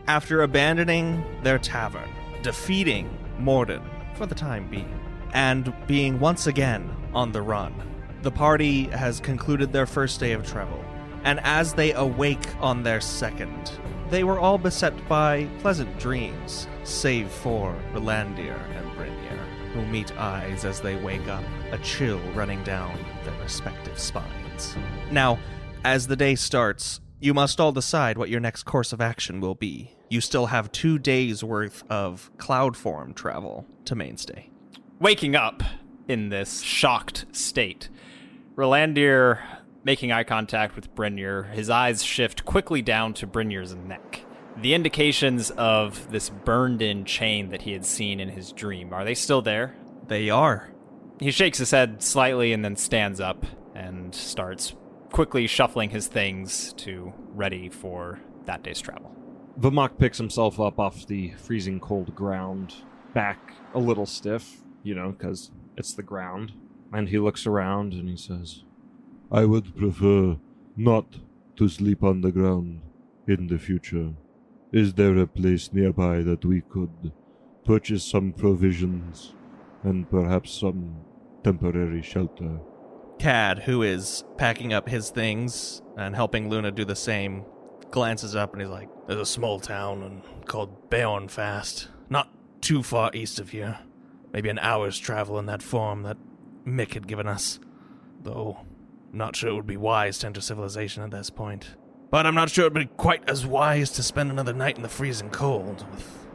After abandoning their tavern, defeating Morden for the time being, and being once again on the run, the party has concluded their first day of travel. And as they awake on their second, they were all beset by pleasant dreams, save for Rolandir and Brynjar, who meet eyes as they wake up, a chill running down their respective spines. Now, as the day starts, you must all decide what your next course of action will be. You still have 2 days' worth of cloud form travel to Mainstay. Waking up in this shocked state, Rolandir making eye contact with Brynjar, his eyes shift quickly down to Brynjar's neck. The indications of this burned-in chain that he had seen in his dream, are they still there? They are. He shakes his head slightly and then stands up and starts quickly shuffling his things to ready for that day's travel. Vamahk picks himself up off the freezing cold ground, back a little stiff, because it's the ground. And he looks around and he says, I would prefer not to sleep on the ground in the future. Is there a place nearby that we could purchase some provisions and perhaps some temporary shelter? Cad, who is packing up his things and helping Luna do the same, glances up and he's like, there's a small town called Beornfast, not too far east of here. Maybe an hour's travel in that form that Mick had given us. Though, I'm not sure it would be wise to enter civilization at this point. But I'm not sure it would be quite as wise to spend another night in the freezing cold with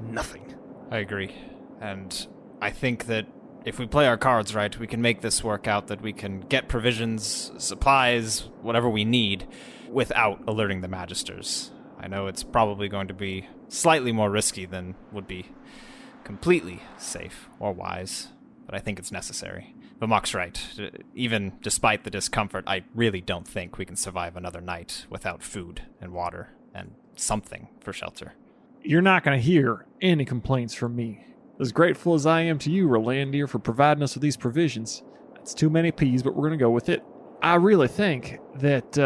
nothing. I agree. And I think that if we play our cards right, we can make this work out, that we can get provisions, supplies, whatever we need, without alerting the Magisters. I know it's probably going to be slightly more risky than would be completely safe or wise, but I think it's necessary. Vamahk's right. Even despite the discomfort, I really don't think we can survive another night without food and water and something for shelter. You're not going to hear any complaints from me. As grateful as I am to you, Rolandir, for providing us with these provisions. That's too many peas, but we're going to go with it. I really think that,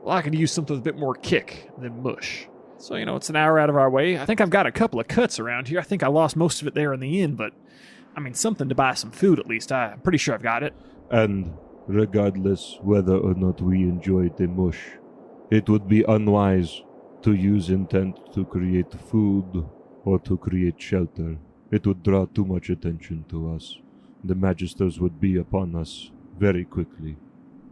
I could use something with a bit more kick than mush. So, it's an hour out of our way. I think I've got a couple of cuts around here. I think I lost most of it there in the inn, but, something to buy some food at least. I'm pretty sure I've got it. And regardless whether or not we enjoy the mush, it would be unwise to use intent to create food or to create shelter. It would draw too much attention to us. The Magisters would be upon us very quickly.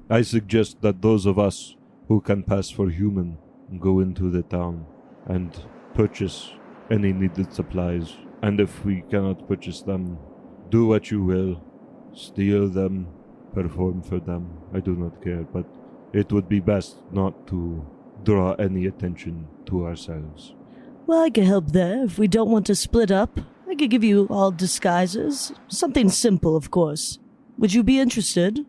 I suggest that those of us who can pass for human go into the town and purchase any needed supplies. And if we cannot purchase them, do what you will. Steal them, perform for them. I do not care, but it would be best not to draw any attention to ourselves. Well, I could help there. If we don't want to split up, I could give you all disguises. Something simple, of course. Would you be interested?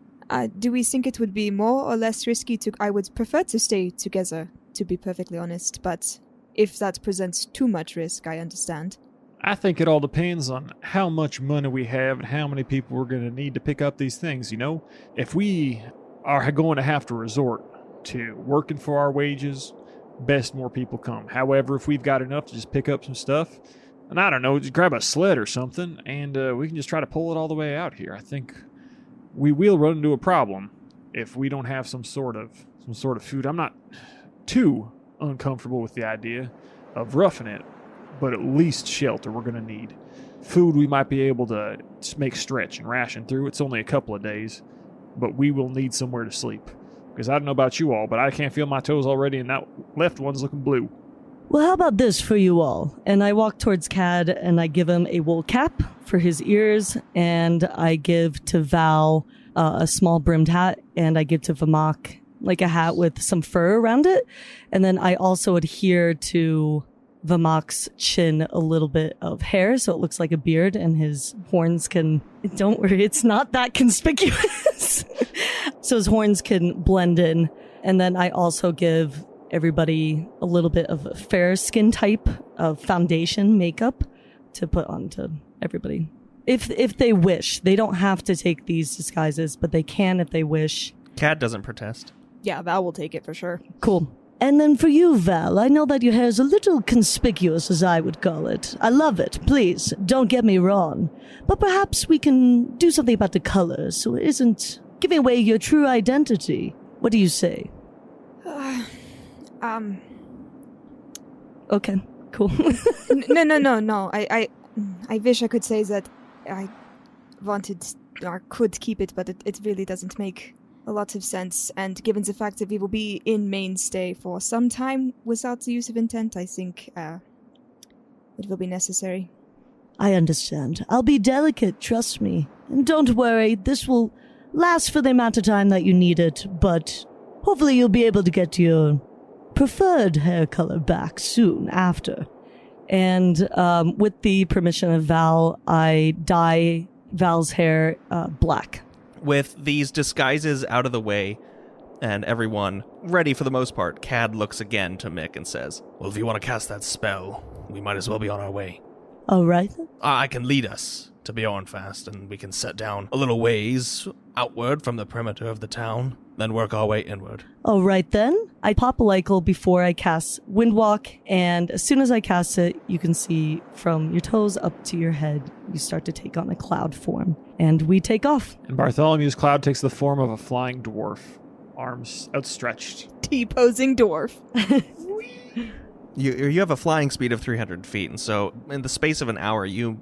Do we think it would be more or less risky I would prefer to stay together, to be perfectly honest, but if that presents too much risk, I understand. I think it all depends on how much money we have and how many people we're going to need to pick up these things, If we are going to have to resort to working for our wages, best more people come. However, if we've got enough to just pick up some stuff, and I don't know, just grab a sled or something, and we can just try to pull it all the way out here. I think we will run into a problem if we don't have some sort of food. I'm not too uncomfortable with the idea of roughing it, but at least shelter we're going to need. Food we might be able to make stretch and ration through. It's only a couple of days, but we will need somewhere to sleep. Because I don't know about you all, but I can't feel my toes already, and that left one's looking blue. Well, how about this for you all? And I walk towards Cad, and I give him a wool cap for his ears, and I give to Val a small brimmed hat, and I give to Vamahk like a hat with some fur around it. And then I also adhere to Vamahk's chin a little bit of hair, so it looks like a beard, and his horns can... Don't worry, it's not that conspicuous. So his horns can blend in. And then I also give everybody a little bit of a fair skin type of foundation makeup to put onto everybody. If they wish. They don't have to take these disguises, but they can if they wish. Cad doesn't protest. Yeah, Val will take it for sure. Cool. And then for you, Val, I know that your hair is a little conspicuous, as I would call it. I love it, please, don't get me wrong. But perhaps we can do something about the colors so it isn't giving away your true identity. What do you say? Okay, cool. No. I wish I could say that I wanted or could keep it, but it really doesn't make a lot of sense. And given the fact that we will be in Mainstay for some time without the use of intent, I think it will be necessary. I understand. I'll be delicate, trust me. And don't worry, this will last for the amount of time that you need it, but hopefully you'll be able to get your preferred hair color back soon after. And with the permission of Val, I dye Val's hair black. With these disguises out of the way and everyone ready for the most part, Cad looks again to Mick and says, "Well, if you want to cast that spell, we might as well be on our way. All right. I can lead us to Beornfast, and we can set down a little ways outward from the perimeter of the town, then work our way inward." All right then. I pop a light before I cast Windwalk, and as soon as I cast it, you can see from your toes up to your head, you start to take on a cloud form, and we take off. And Bartholomew's cloud takes the form of a flying dwarf, arms outstretched. T-posing dwarf. You have a flying speed of 300 feet, and so in the space of an hour, you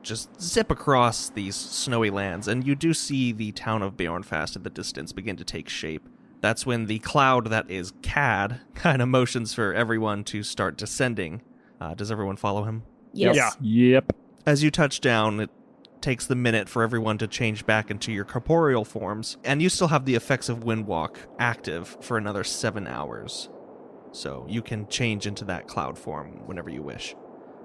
just zip across these snowy lands, and you do see the town of Beornfast in the distance begin to take shape. That's when the cloud that is Cad kind of motions for everyone to start descending. Does everyone follow him? Yes. Yeah. Yep. As you touch down, it takes the minute for everyone to change back into your corporeal forms, and you still have the effects of Windwalk active for another 7 hours. So you can change into that cloud form whenever you wish.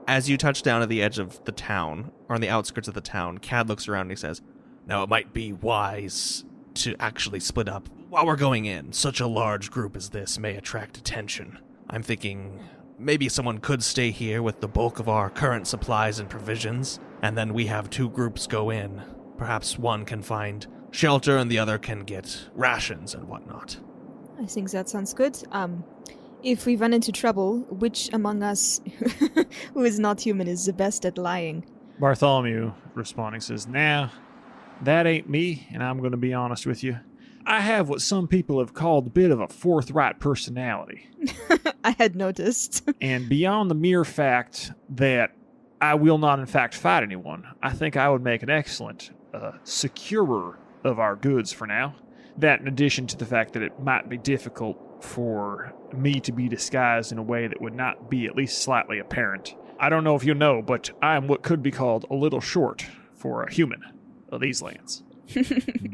As you touch down at the edge of the town, or on the outskirts of the town, Cad looks around and he says, "Now it might be wise to actually split up while we're going in. Such a large group as this may attract attention. I'm thinking maybe someone could stay here with the bulk of our current supplies and provisions, and then we have 2 groups go in. Perhaps one can find shelter and the other can get rations and whatnot." I think that sounds good. If we run into trouble, which among us who is not human is the best at lying? Bartholomew, responding, says, "Nah, that ain't me, and I'm going to be honest with you. I have what some people have called a bit of a forthright personality. I had noticed. And beyond the mere fact that I will not in fact fight anyone, I think I would make an excellent securer of our goods for now. That in addition to the fact that it might be difficult for me to be disguised in a way that would not be at least slightly apparent. I don't know if you know, but I am what could be called a little short for a human of these lands."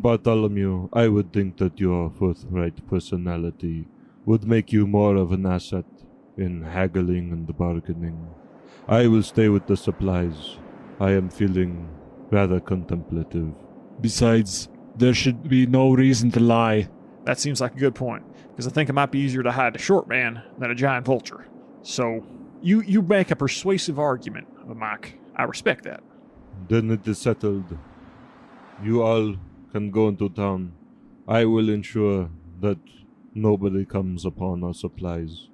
Bartholomew, I would think that your forthright personality would make you more of an asset in haggling and bargaining. I will stay with the supplies. I am feeling rather contemplative. Besides, there should be no reason to lie. That seems like a good point, because I think it might be easier to hide a short man than a giant vulture. So, you make a persuasive argument, Vamahk. I respect that. Then it is settled. You all can go into town. I will ensure that nobody comes upon our supplies.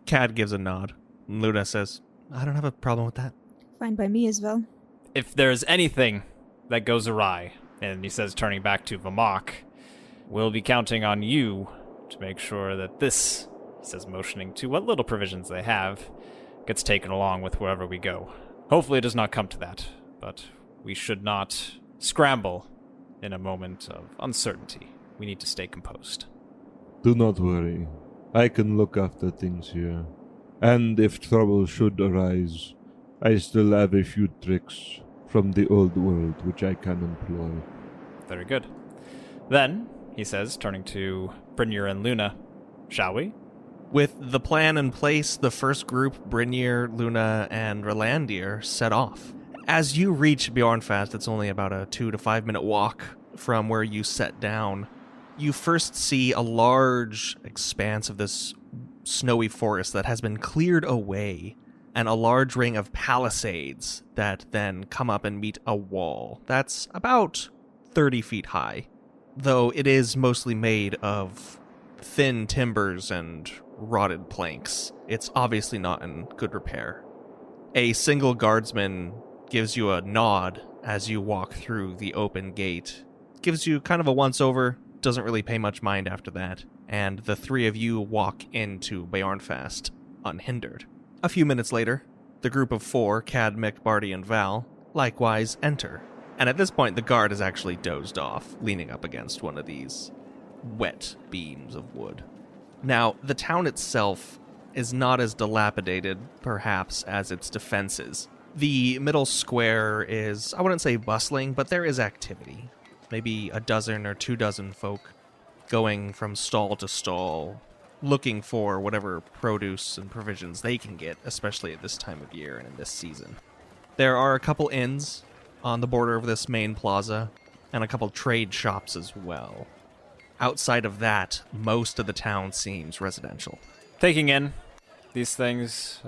Cad gives a nod. Luna says, "I don't have a problem with that." Fine by me as well. If there's anything that goes awry, and he says, turning back to Vamahk, we'll be counting on you to make sure that this, he says, motioning to what little provisions they have, gets taken along with wherever we go. Hopefully it does not come to that, but we should not scramble in a moment of uncertainty. We need to stay composed. Do not worry. I can look after things here. And if trouble should arise, I still have a few tricks from the old world which I can employ. Very good. Then, he says, turning to Brynir and Luna, shall we? With the plan in place, the first group, Brynir, Luna, and Rolandir, set off. As you reach Beornfast, it's only about a 2 to 5 minute walk from where you set down. You first see a large expanse of this snowy forest that has been cleared away, and a large ring of palisades that then come up and meet a wall that's about 30 feet high, though it is mostly made of thin timbers and rotted planks. It's obviously not in good repair. A single guardsman gives you a nod as you walk through the open gate. Gives you kind of a once-over, doesn't really pay much mind after that, and the three of you walk into Beornfast unhindered. A few minutes later, the group of four, Cad, Mick, Barty, and Val, likewise enter. And at this point, the guard has actually dozed off, leaning up against one of these wet beams of wood. Now, the town itself is not as dilapidated, perhaps, as its defenses. The middle square is, I wouldn't say bustling, but there is activity. Maybe a dozen or 24 folk going from stall to stall, looking for whatever produce and provisions they can get, especially at this time of year and in this season. There are a couple inns on the border of this main plaza, and a couple trade shops as well. Outside of that, most of the town seems residential. Taking in these things,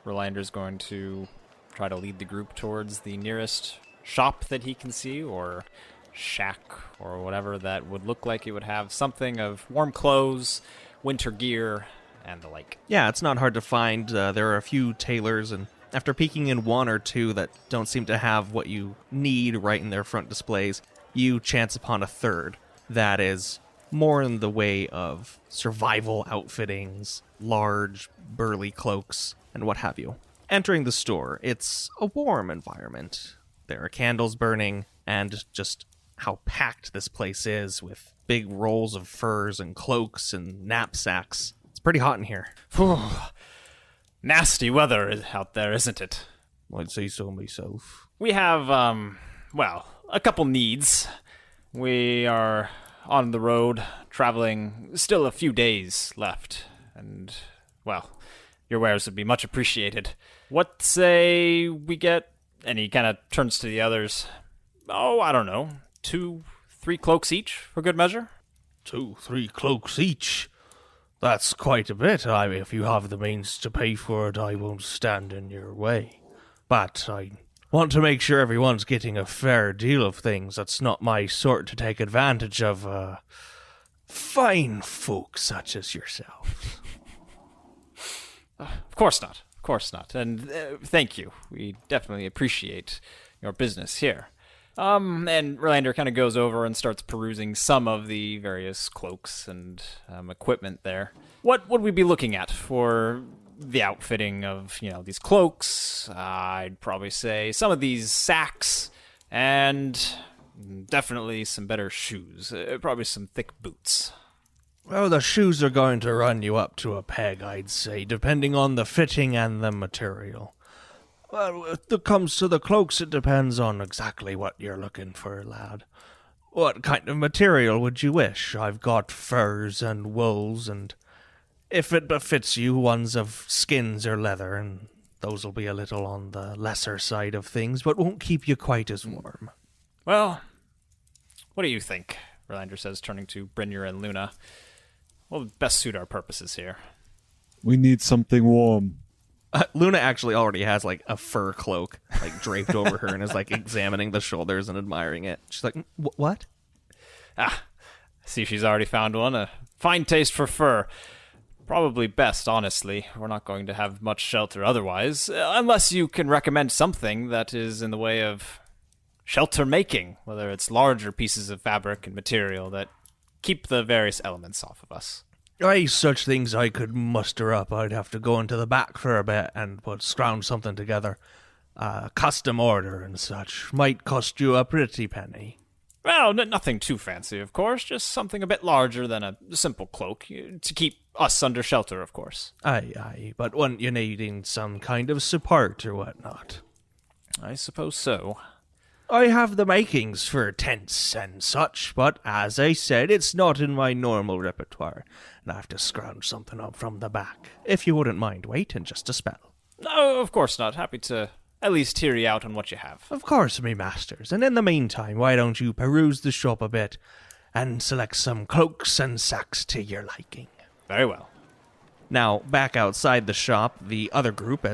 Rolander's going to try to lead the group towards the nearest shop that he can see, or shack, or whatever that would look like it would have something of warm clothes, winter gear, and the like. Yeah, it's not hard to find. There are a few tailors, and after peeking in one or two that don't seem to have what you need right in their front displays, you chance upon a third that is more in the way of survival outfittings, large, burly cloaks, and what have you. Entering the store, it's a warm environment. There are candles burning, and just how packed this place is with big rolls of furs and cloaks and knapsacks. It's pretty hot in here. Nasty weather out there, isn't it? I'd say so myself. We have, a couple needs. We are on the road, traveling, still a few days left, and, well, your wares would be much appreciated. What say we get? And he kind of turns to the others. Oh, I don't know, 2-3 cloaks each, for good measure? 2-3 cloaks each? That's quite a bit. I mean, if you have the means to pay for it, I won't stand in your way. But I want to make sure everyone's getting a fair deal of things. That's not my sort to take advantage of, fine folk such as yourselves. Of course not. Of course not. And thank you. We definitely appreciate your business here. And Relander kind of goes over and starts perusing some of the various cloaks and equipment there. What would we be looking at for the outfitting of, these cloaks? I'd probably say some of these sacks, and definitely some better shoes. Probably some thick boots. Well, the shoes are going to run you up to a peg, I'd say, depending on the fitting and the material. Well, if it comes to the cloaks, it depends on exactly what you're looking for, lad. What kind of material would you wish? I've got furs and wools, and if it befits you, ones of skins or leather, and those'll be a little on the lesser side of things, but won't keep you quite as warm. Well, what do you think? Relander says, turning to Brynjar and Luna. What would best suit our purposes here? We need something warm. Luna actually already has, a fur cloak, draped over her and is, examining the shoulders and admiring it. She's like, what? Ah, see, she's already found one. A fine taste for fur. Probably best, honestly. We're not going to have much shelter otherwise, unless you can recommend something that is in the way of shelter making, whether it's larger pieces of fabric and material that keep the various elements off of us. Aye, such things I could muster up. I'd have to go into the back for a bit and scrounge something together. Custom order and such. Might cost you a pretty penny. Well, nothing too fancy, of course. Just something a bit larger than a simple cloak, to keep us under shelter, of course. Aye, but weren't you needing some kind of support or whatnot? I suppose so. I have the makings for tents and such, but as I said, it's not in my normal repertoire, and I have to scrounge something up from the back. If you wouldn't mind waiting just a spell. No, of course not. Happy to at least hear you out on what you have. Of course, me masters, and in the meantime, why don't you peruse the shop a bit and select some cloaks and sacks to your liking? Very well. Now, back outside the shop, the other group,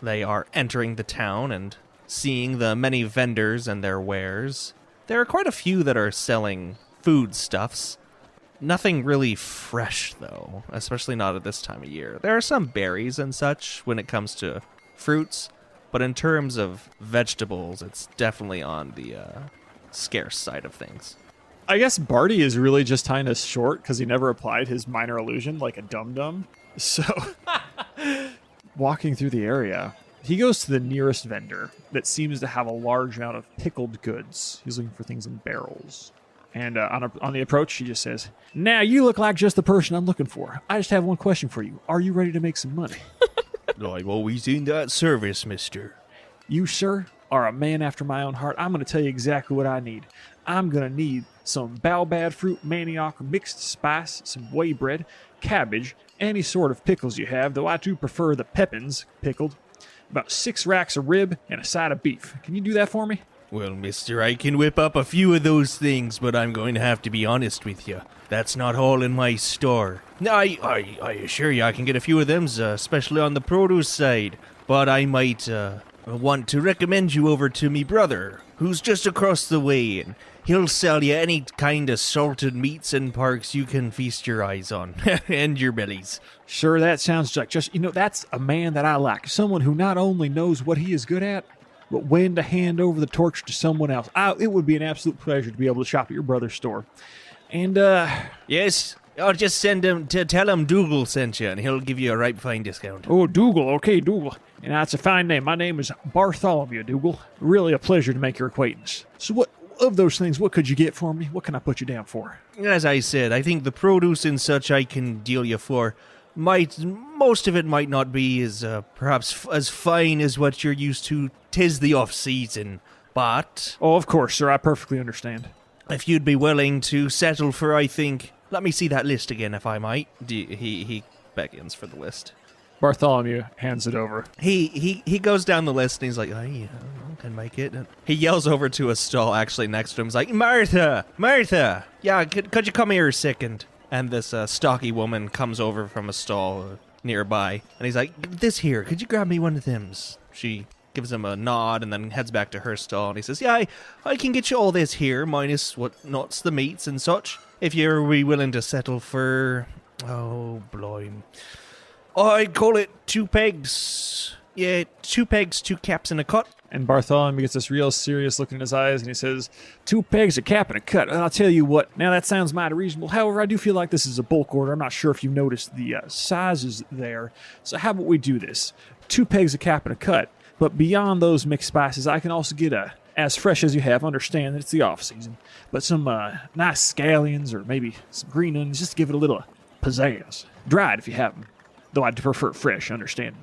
they are entering the town and seeing the many vendors and their wares. There are quite a few that are selling foodstuffs. Nothing really fresh, though, especially not at this time of year. There are some berries and such when it comes to fruits, but in terms of vegetables, it's definitely on the scarce side of things. I guess Barty is really just tying us short because he never applied his minor illusion like a dum-dum. So, walking through the area, he goes to the nearest vendor that seems to have a large amount of pickled goods. He's looking for things in barrels. And on the approach, he just says, "Now, you look like just the person I'm looking for. I just have one question for you. Are you ready to make some money?" I'm always in that service, mister. You, sir, are a man after my own heart. I'm going to tell you exactly what I need. I'm going to need some baobab fruit, manioc, mixed spice, some whey bread, cabbage, any sort of pickles you have, though I do prefer the pepins pickled, about 6 racks of rib, and a side of beef. Can you do that for me? Well, mister, I can whip up a few of those things, but I'm going to have to be honest with you. That's not all in my store. I assure you I can get a few of them, especially on the produce side. But I might want to recommend you over to me brother, who's just across the way, and he'll sell you any kind of salted meats and parks you can feast your eyes on, and your bellies. Sure, that sounds like that's a man that I like. Someone who not only knows what he is good at, but when to hand over the torch to someone else. It would be an absolute pleasure to be able to shop at your brother's store. And, Yes, I'll just send him to tell him Dougal sent you, and he'll give you a right fine discount. Oh, Dougal. Okay, Dougal. And that's a fine name. My name is Bartholomew, Dougal. Really a pleasure to make your acquaintance. So what of those things, what could you get for me? What can I put you down for? As I said, I think the produce and such I can deal you for. Most of it might not be as perhaps as fine as what you're used to. 'Tis the off-season, but... Oh, of course, sir. I perfectly understand. If you'd be willing to settle for, I think... Let me see that list again, if I might. He beckons for the list. Bartholomew hands it over. He goes down the list and he's like, I can make it. He yells over to a stall actually next to him. He's like, Martha! Yeah, could you come here a second? And this stocky woman comes over from a stall nearby. And he's like, this here, could you grab me one of them? She gives him a nod and then heads back to her stall. And he says, yeah, I can get you all this here, minus what nuts, the meats and such. If you're willing to settle for... Oh, bloim. I'd call it 2 pegs. Yeah, 2 pegs, 2 caps, and a cut. And Bartholomew gets this real serious look in his eyes, and he says, 2 pegs, a cap, and a cut. And I'll tell you what, now that sounds mighty reasonable. However, I do feel like this is a bulk order. I'm not sure if you noticed the sizes there. So how about we do this? 2 pegs, a cap, and a cut. But beyond those mixed spices, I can also get as fresh as you have. Understand that it's the off-season. But some nice scallions or maybe some green onions, just to give it a little pizzazz. Dried if you have them. Though I'd prefer fresh, understand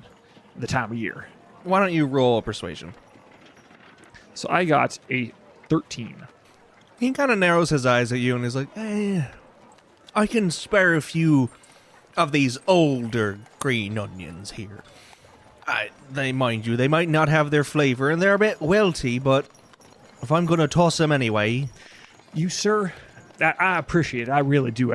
the time of year. Why don't you roll persuasion? So I got a 13. He kind of narrows his eyes at you and is like, I can spare a few of these older green onions here. They might not have their flavor and they're a bit wilty, but if I'm going to toss them anyway... You, sir, I appreciate it. I really do.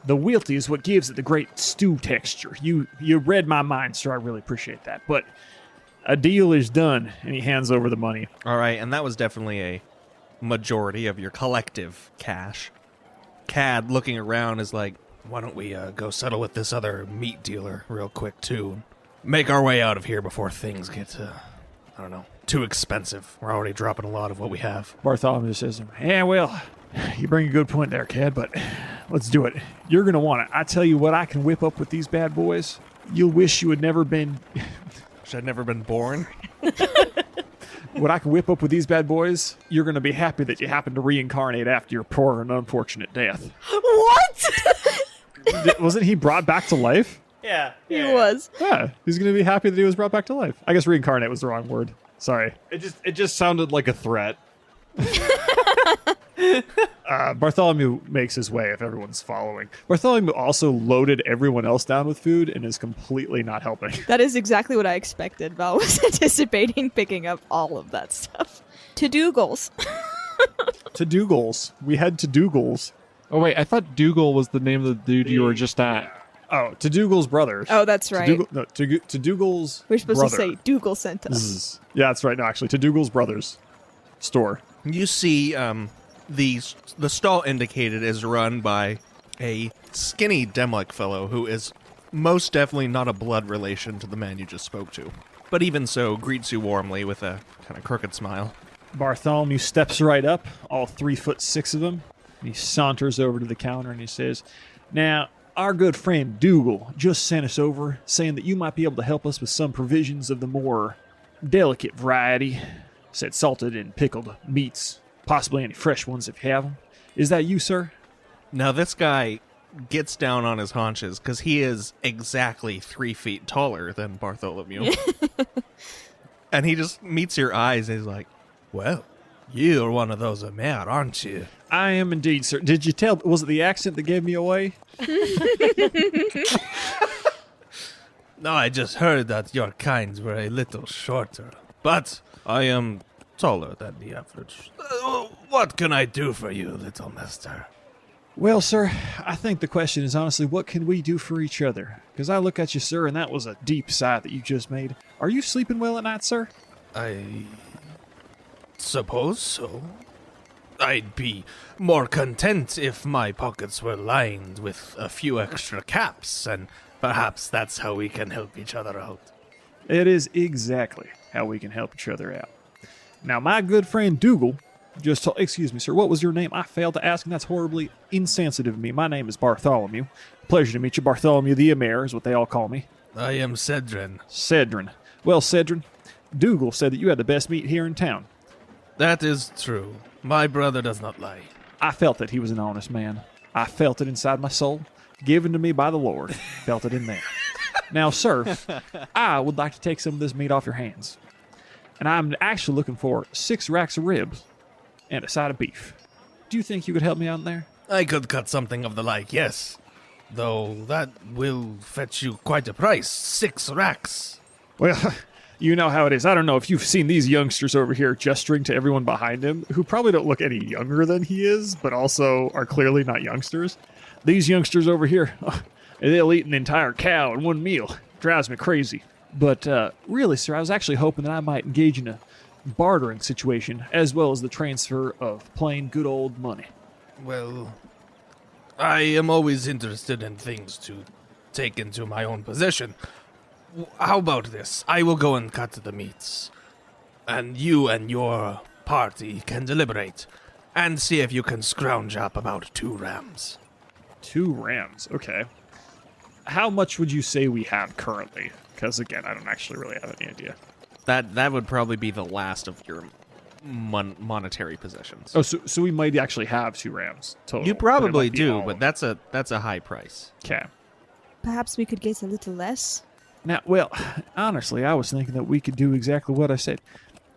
The wilty is what gives it the great stew texture. You read my mind, sir. I really appreciate that. But a deal is done, and he hands over the money. All right, and that was definitely a majority of your collective cash. Cad, looking around, is like, why don't we go settle with this other meat dealer real quick, too? Make our way out of here before things get, too expensive. We're already dropping a lot of what we have. Bartholomew says, yeah, well, you bring a good point there, Cad, but let's do it. You're going to want it. I tell you what I can whip up with these bad boys. You'll wish you had never been... Wish I'd never been born. What I can whip up with these bad boys, you're going to be happy that you happened to reincarnate after your poor and unfortunate death. What? Wasn't he brought back to life? Yeah. He was. Yeah, he's going to be happy that he was brought back to life. I guess reincarnate was the wrong word. Sorry. It just sounded like a threat. Bartholomew makes his way if everyone's following. Bartholomew also loaded everyone else down with food and is completely not helping. That is exactly what I expected. Val was anticipating picking up all of that stuff. To Dougal's. To Dougal's. We head to Dougal's. Oh, wait, I thought Dougal was the name of the dude you were just at. Oh, to Dougal's brothers. Oh, that's right. To Dougal's We're supposed brother. to say Dougal sent us. Yeah, that's right. No, actually, to Dougal's brothers store. You see, the stall indicated is run by A skinny Demlik fellow who is most definitely not a blood relation to the man you just spoke to, but even so greets you warmly with a kind of crooked smile. Bartholomew steps right up, all 3'6" of him. And he saunters over to the counter and he says, "Now, our good friend Dougal just sent us over saying that you might be able to help us with some provisions of the more delicate variety. Said salted and pickled meats, possibly any fresh ones if you have them. Is that you, sir?" Now this guy gets down on his haunches because he is exactly 3 feet taller than Bartholomew. And he just meets your eyes and he's like, "Well, you're one of those mare, aren't you?" "I am indeed, sir. Did you tell, was it the accent that gave me away?" No, I just heard that your kinds were a little shorter, but I am taller than the average. What can I do for you, little mister? "Well, sir, I think the question is honestly, what can we do for each other? Because I look at you, sir, and that was a deep sigh that you just made. Are you sleeping well at night, sir?" I suppose so. I'd be more content if my pockets were lined with a few extra caps, and perhaps that's how we can help each other out. "It is exactly how we can help each other out. Now, my good friend Dougal just told... Excuse me, sir, what was your name? I failed to ask, and that's horribly insensitive of me. My name is Bartholomew. Pleasure to meet you. Bartholomew the Amere is what they all call me." I am Cedrin. "Cedrin. Well, Cedrin, Dougal said that you had the best meat here in town. That is true. My brother does not lie. I felt that he was an honest man. I felt it inside my soul, given to me by the Lord. Felt it in there. Now, sir, I would like to take some of this meat off your hands. And I'm actually looking for 6 racks of ribs and a side of beef. Do you think you could help me out in there?" I could cut something of the like, yes. Though that will fetch you quite a price. 6 racks. "Well, you know how it is. I don't know if you've seen these youngsters over here gesturing to everyone behind him, who probably don't look any younger than he is, but also are clearly not youngsters. These youngsters over here, they'll eat an entire cow in one meal. Drives me crazy. But really, sir, I was actually hoping that I might engage in a bartering situation, as well as the transfer of plain good old money." Well, I am always interested in things to take into my own possession. How about this? I will go and cut the meats, and you and your party can deliberate and see if you can scrounge up about 2 rams. 2 rams, okay. How much would you say we have currently? Because, again, I don't actually really have any idea. That would probably be the last of your monetary possessions. Oh, so we might actually have 2 rams total. You but it probably might be do, all but of that's a high price. Okay. Perhaps we could get a little less. Now, well, honestly, I was thinking that we could do exactly what I said.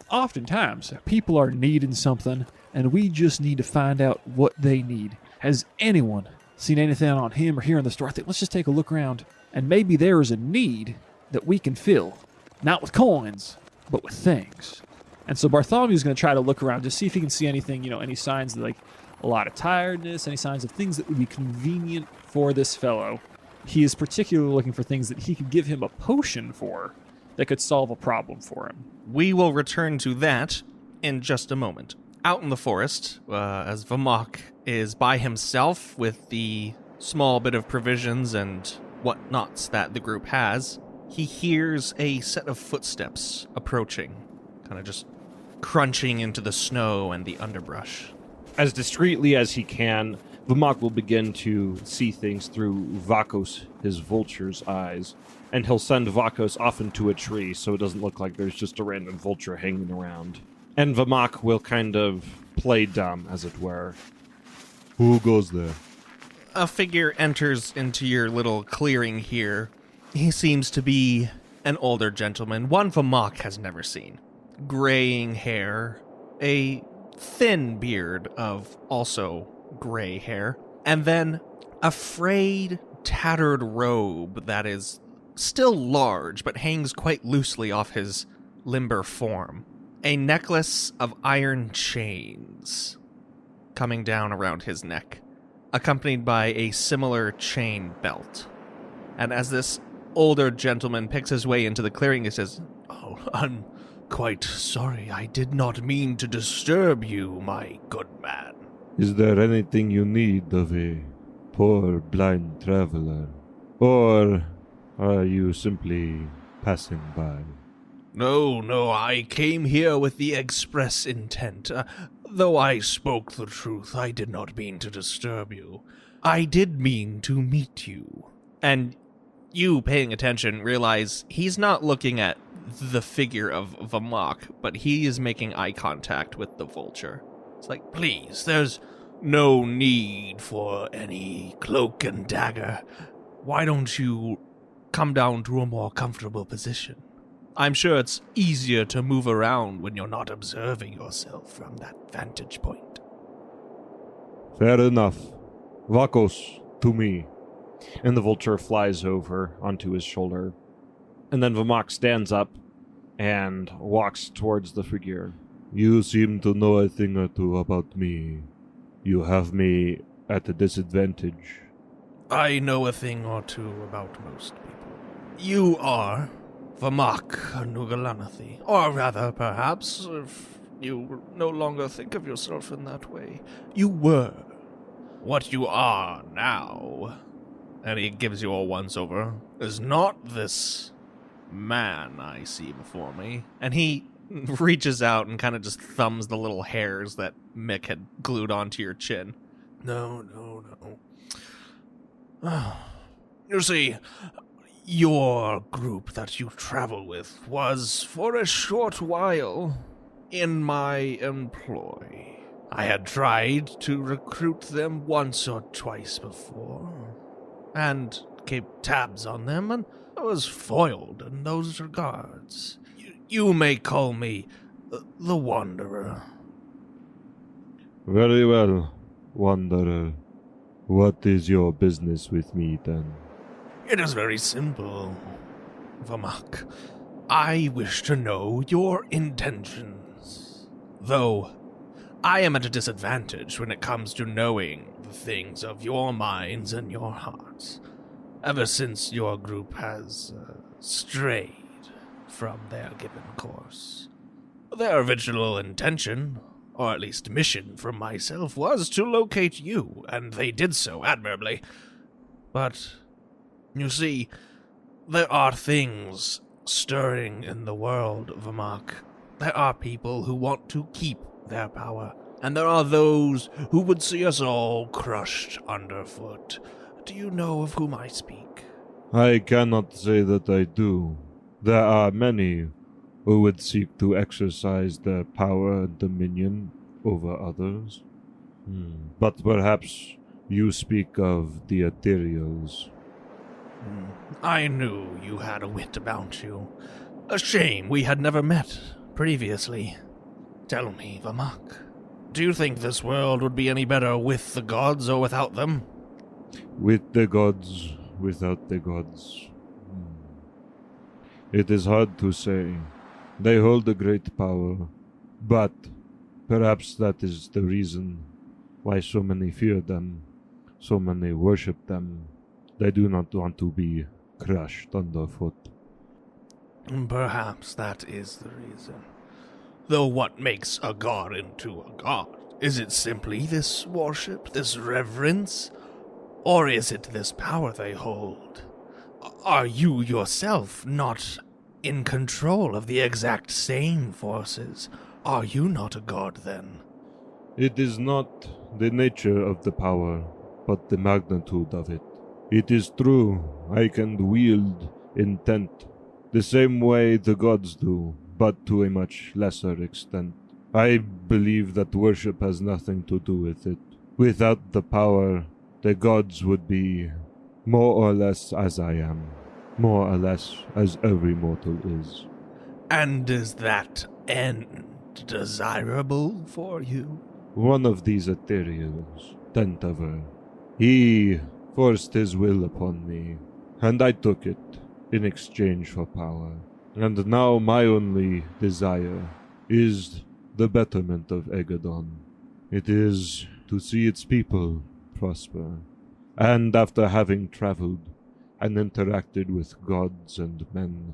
Oftentimes, people are needing something, and we just need to find out what they need. Has anyone seen anything on him or here in the store? I think let's just take a look around, and maybe there is a need that we can fill. Not with coins, but with things. And so Bartholomew's going to try to look around to see if he can see anything, any signs of, like, a lot of tiredness, any signs of things that would be convenient for this fellow. He is particularly looking for things that he could give him a potion for that could solve a problem for him. We will return to that in just a moment. Out in the forest, as Vamahk is by himself with the small bit of provisions and whatnots that the group has, he hears a set of footsteps approaching, kind of just crunching into the snow and the underbrush. As discreetly as he can, Vamahk will begin to see things through Vakos, his vulture's eyes, and he'll send Vakos off into a tree so it doesn't look like there's just a random vulture hanging around. And Vamahk will kind of play dumb, as it were. Who goes there? A figure enters into your little clearing here. He seems to be an older gentleman, one Vamahk has never seen. Graying hair, a thin beard of also gray hair, and then a frayed, tattered robe that is still large but hangs quite loosely off his limber form. A necklace of iron chains coming down around his neck, accompanied by a similar chain belt. And as this older gentleman picks his way into the clearing, he says, "Oh, I'm quite sorry. I did not mean to disturb you, my good man." Is there anything you need of a poor blind traveler? Or are you simply passing by? No, I came here with the express intent. Though I spoke the truth, I did not mean to disturb you. I did mean to meet you. And you, paying attention, realize he's not looking at the figure of Vamahk, but he is making eye contact with the vulture. It's like, Please, there's no need for any cloak and dagger. Why don't you come down to a more comfortable position? I'm sure it's easier to move around when you're not observing yourself from that vantage point. Fair enough. Vakos, to me. And the vulture flies over onto his shoulder. And then Vamahk stands up and walks towards the figure. You seem to know a thing or two about me. You have me at a disadvantage. I know a thing or two about most people. You are Vamahk Nugalanathi. Or rather, perhaps, if you no longer think of yourself in that way, you were. What you are now, and he gives you a once-over, is not this man I see before me. and he reaches out and kind of just thumbs the little hairs that Mick had glued onto your chin. No. You see, your group that you travel with was, for a short while, in my employ. I had tried to recruit them once or twice before, and kept tabs on them, and I was foiled in those regards. You may call me the Wanderer. Very well, Wanderer. What is your business with me, then? It is very simple, Vamahk. I wish to know your intentions. Though I am at a disadvantage when it comes to knowing the things of your minds and your hearts, ever since your group has strayed from their given course. Their original intention, or at least mission from myself, was to locate you, and they did so admirably. But, you see, there are things stirring in the world, Vamahk. There are people who want to keep their power, and there are those who would see us all crushed underfoot. Do you know of whom I speak? I cannot say that I do. There are many who would seek to exercise their power and dominion over others. But perhaps you speak of the Ethereals. I knew you had a wit about you. A shame we had never met previously. Tell me, Vamahk, do you think this world would be any better with the gods or without them? With the gods, without the gods. It is hard to say. They hold a great power, but perhaps that is the reason why so many fear them, so many worship them. They do not want to be crushed underfoot. Perhaps that is the reason. Though what makes a god into a god? Is it simply this worship, this reverence? Or is it this power they hold? Are you yourself not in control of the exact same forces? Are you not a god then? It is not the nature of the power, but the magnitude of it. It is true, I can wield intent the same way the gods do, but to a much lesser extent. I believe that worship has nothing to do with it. Without the power, the gods would be more or less as I am, more or less as every mortal is. And is that end desirable for you? One of these ethereals, Tentaver, he forced his will upon me, and I took it in exchange for power. And now my only desire is the betterment of Egadon. It is to see its people prosper. And after having traveled and interacted with gods and men,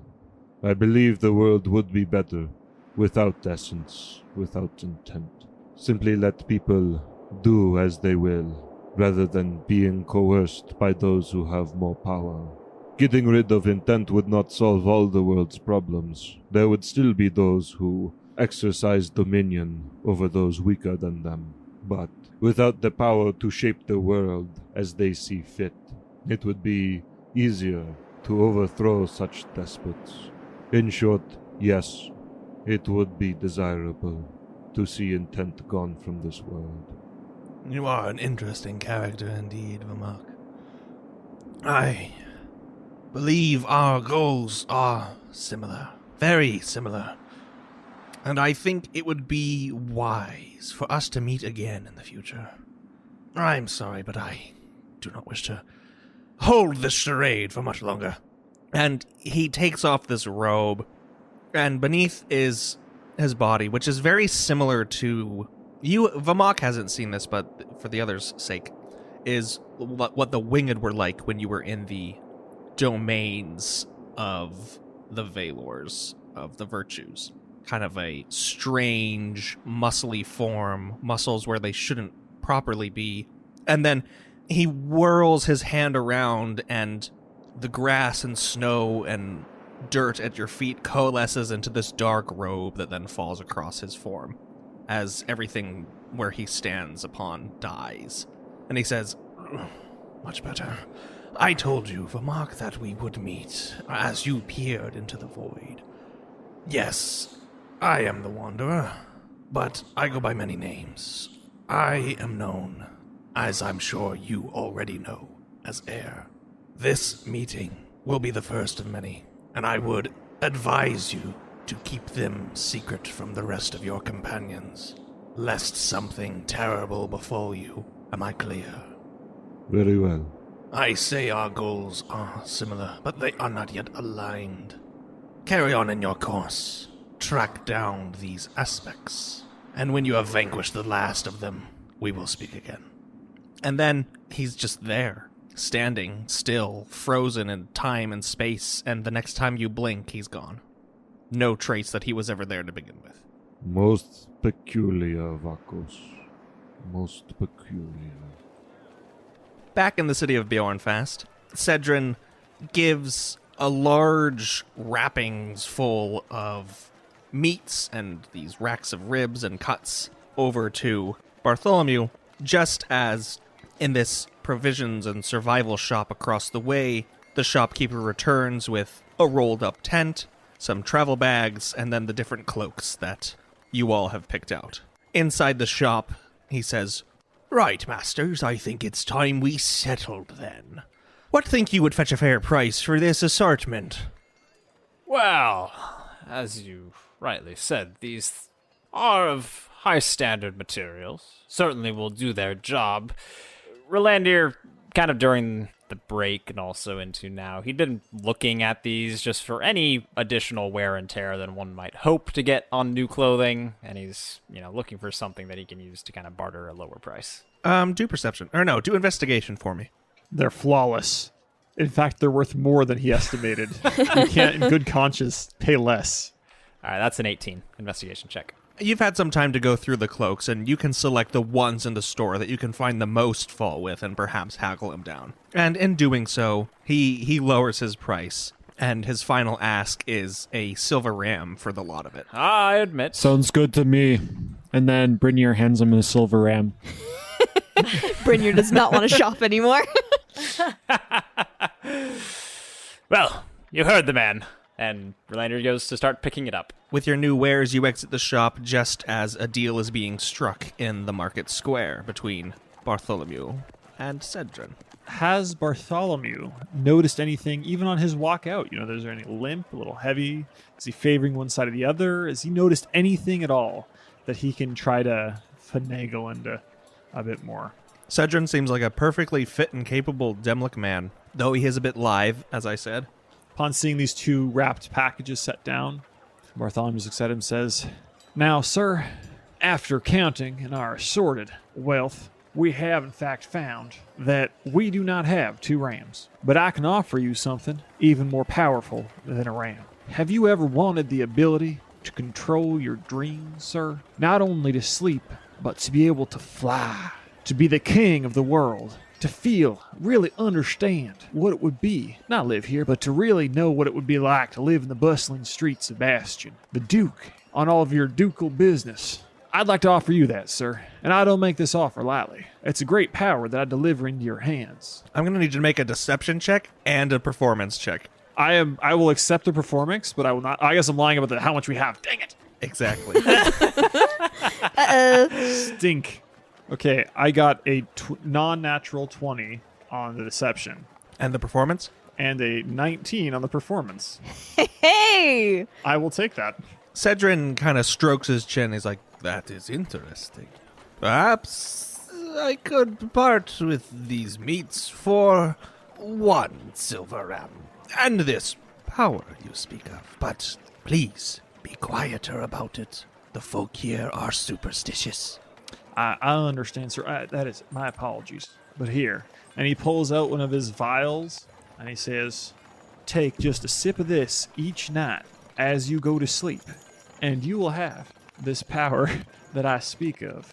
I believe the world would be better without essence, without intent. Simply let people do as they will, rather than being coerced by those who have more power. Getting rid of intent would not solve all the world's problems. There would still be those who exercise dominion over those weaker than them. But without the power to shape the world as they see fit, it would be easier to overthrow such despots. In short, yes, it would be desirable to see intent gone from this world. You are an interesting character indeed, Vamahk. I believe our goals are similar, very similar. And I think it would be wise for us to meet again in the future. I'm sorry, but I do not wish to hold this charade for much longer. And he takes off this robe, and beneath is his body, which is very similar to... Vamahk hasn't seen this, but for the others' sake, is what the Winged were like when you were in the domains of the Valors, of the Virtues. Kind of a strange, muscly form, muscles where they shouldn't properly be. And then he whirls his hand around, and the grass and snow and dirt at your feet coalesces into this dark robe that then falls across his form as everything where he stands upon dies. And he says, "Much better. I told you, Vamahk, that we would meet as you peered into the void. Yes, I am the Wanderer, but I go by many names. I am known, as I'm sure you already know, as Heir. This meeting will be the first of many, and I would advise you to keep them secret from the rest of your companions, lest something terrible befall you. Am I clear?" Very well. I say our goals are similar, but they are not yet aligned. Carry on in your course. Track down these aspects, and when you have vanquished the last of them, we will speak again. And then he's just there, standing still, frozen in time and space, and the next time you blink, he's gone. No trace that he was ever there to begin with. Most peculiar, Vakos. Most peculiar. Back in the city of Beornfast, Cedrin gives a large wrappings full of meats and these racks of ribs and cuts over to Bartholomew, just as in this provisions and survival shop across the way, the shopkeeper returns with a rolled-up tent, some travel bags, and then the different cloaks that you all have picked out. Inside the shop, he says, "Right, masters, I think it's time we settled then. What think you would fetch a fair price for this assortment?" Well, as you rightly said, these are of high standard materials. Certainly will do their job. Rolandir, kind of during the break and also into now, he'd been looking at these just for any additional wear and tear than one might hope to get on new clothing, and he's, looking for something that he can use to kind of barter a lower price. Do perception. Or no, do investigation for me. They're flawless. In fact, they're worth more than he estimated. You can't, in good conscience, pay less. All right, that's an 18 investigation check. You've had some time to go through the cloaks, and you can select the ones in the store that you can find the most fault with and perhaps haggle him down. And in doing so, he lowers his price, and his final ask is a silver ram for the lot of it. I admit. Sounds good to me. And then Brynir hands him a silver ram. Brynir does not want to shop anymore. Well, you heard the man. And Rolandir goes to start picking it up. With your new wares, you exit the shop just as a deal is being struck in the market square between Bartholomew and Cedrin. Has Bartholomew noticed anything, even on his walk out? Is there any limp, a little heavy? Is he favoring one side or the other? Has he noticed anything at all that he can try to finagle into a bit more? Cedrin seems like a perfectly fit and capable Demlik man, though he is a bit lithe, as I said. Upon seeing these two wrapped packages set down, Bartholomew looks at him and says, "Now, sir, after counting in our assorted wealth, we have in fact found that we do not have 2 rams. But I can offer you something even more powerful than a ram. Have you ever wanted the ability to control your dreams, sir? Not only to sleep, but to be able to fly to be the king of the world, to feel, really understand what it would be, not live here, but to really know what it would be like to live in the bustling streets of Bastion. The Duke, on all of your ducal business. I'd like to offer you that, sir, and I don't make this offer lightly. It's a great power that I deliver into your hands. I'm going to need you to make a deception check and a performance check. I will accept the performance, but I will not. I guess I'm lying about how much we have. Dang it. Exactly. Stink. Okay, I got a non-natural 20 on the deception. And the performance? And a 19 on the performance. Hey! I will take that. Cedrin kind of strokes his chin. He's like, that is interesting. Perhaps I could part with these meats for 1 silver ram. And this power you speak of. But please, be quieter about it. The folk here are superstitious. I understand, sir. That is my apologies. But here. And he pulls out one of his vials, and he says, take just a sip of this each night as you go to sleep, and you will have this power that I speak of.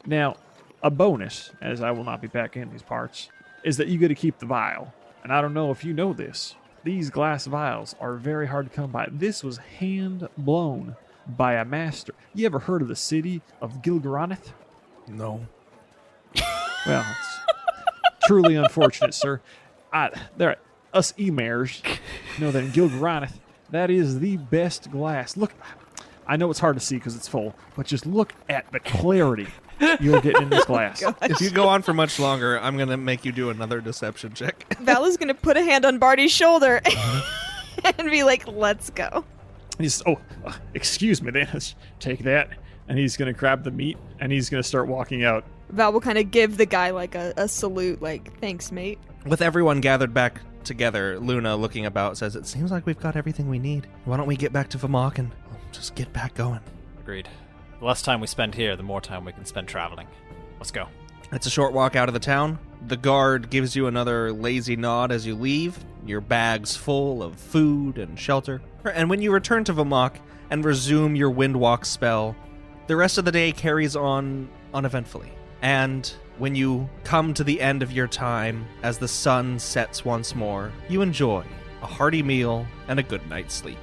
Now, a bonus, as I will not be back in these parts, is that you get to keep the vial. And I don't know if you know this. These glass vials are very hard to come by. This was hand blown by a master. You ever heard of the city of Gilgaraneth? No. Well, it's truly unfortunate, sir. Us Emairs know that in Gilgaraneth, that is the best glass. Look, I know it's hard to see because it's full, but just look at the clarity you'll get in this glass. If you go on for much longer, I'm going to make you do another deception check. Val is going to put a hand on Barty's shoulder and be like, let's go. He's, excuse me, then. Take that. And he's going to grab the meat, and he's going to start walking out. Val will kind of give the guy like a salute, like, thanks, mate. With everyone gathered back together, Luna, looking about, says, it seems like we've got everything we need. Why don't we get back to Vamahk and just get back going? Agreed. The less time we spend here, the more time we can spend traveling. Let's go. It's a short walk out of the town. The guard gives you another lazy nod as you leave, your bags full of food and shelter. And when you return to Vamahk and resume your Windwalk spell, the rest of the day carries on uneventfully. And when you come to the end of your time, as the sun sets once more, you enjoy a hearty meal and a good night's sleep.